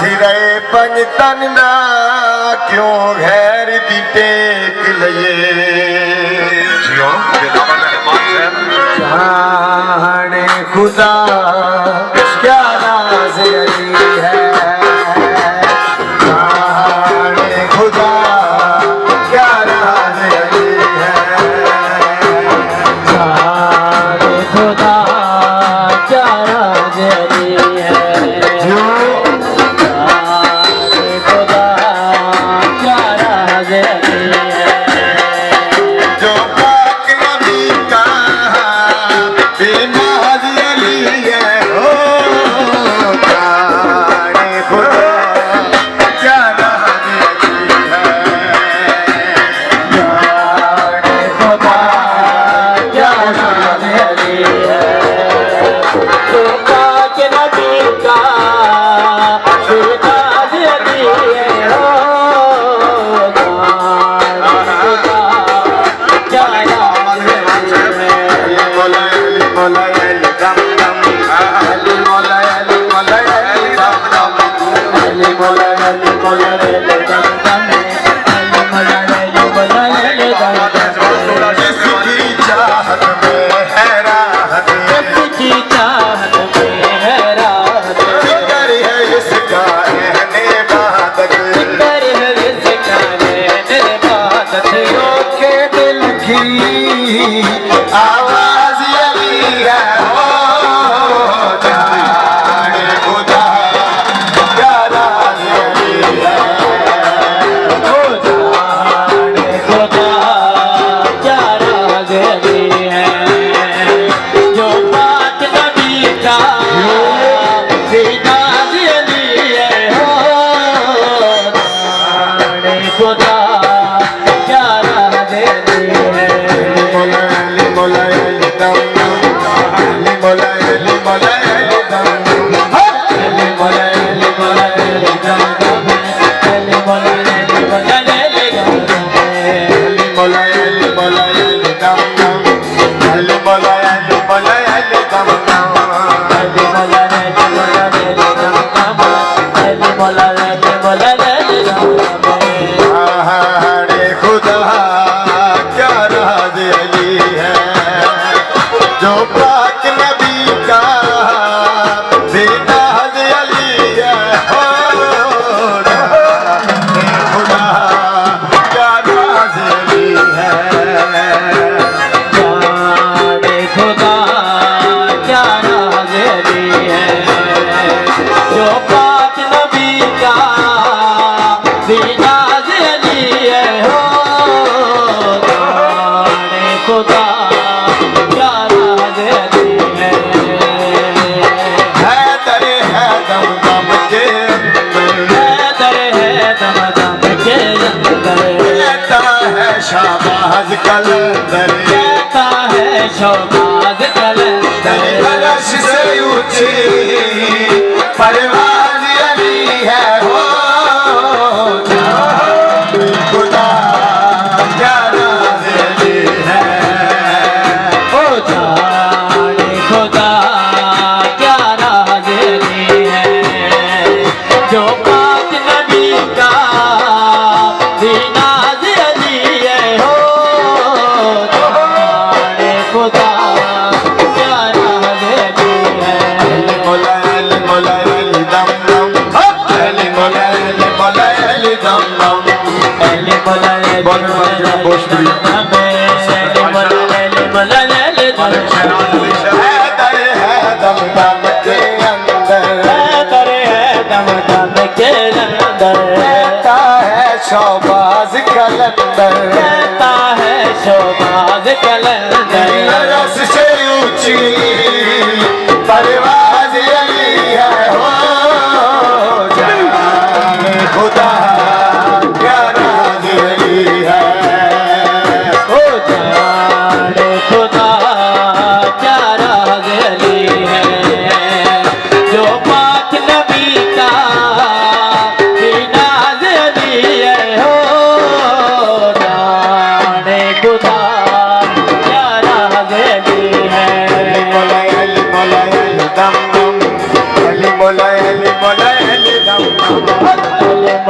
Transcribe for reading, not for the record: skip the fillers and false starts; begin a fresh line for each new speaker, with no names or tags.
सिरे पंजतन दा क्यों गैर दी टेक लइए
जियो जनाब मेहमान साहब
जाने खुदा क्या राज अली है जाने खुदा क्या राज अली है
जाने खुदा क्या राज अली है
आवाज अली है जाने खुदा क्या राज अली है
जाने खुदा क्या राज अली है जो पाक नबी का नाज अली है जाने खुदा क्या राज अली है
जो पाक नबी का नाज अली है खुदा क्या राज अली है
जाने खुदा क्या राज अली है जो पाक नबी का नाज अली है जाने खुदा
शाबाज कलंदर
कहता है शाबाज कलंदर
अर्श से ऊंची परवाज अली है हो जाने खुदा क्या राज अली है
ओ जाने खुदा क्या राज अली है जो पाक नबी का नाज अली है हो जाने खुदा क्या राज अली है
शोबाज कलंदर
कहता है शोबाज कलंदर
रस से ऊंची परवाज अली है हो जाने खुदा क्या राज अली है
हो जाने खुदा क्या राज अली है जो पाक नबी का नाज अली है हो जाने खुदा क्या राज अली है
दम दम अली मोला अली मोला अली दम दम
अली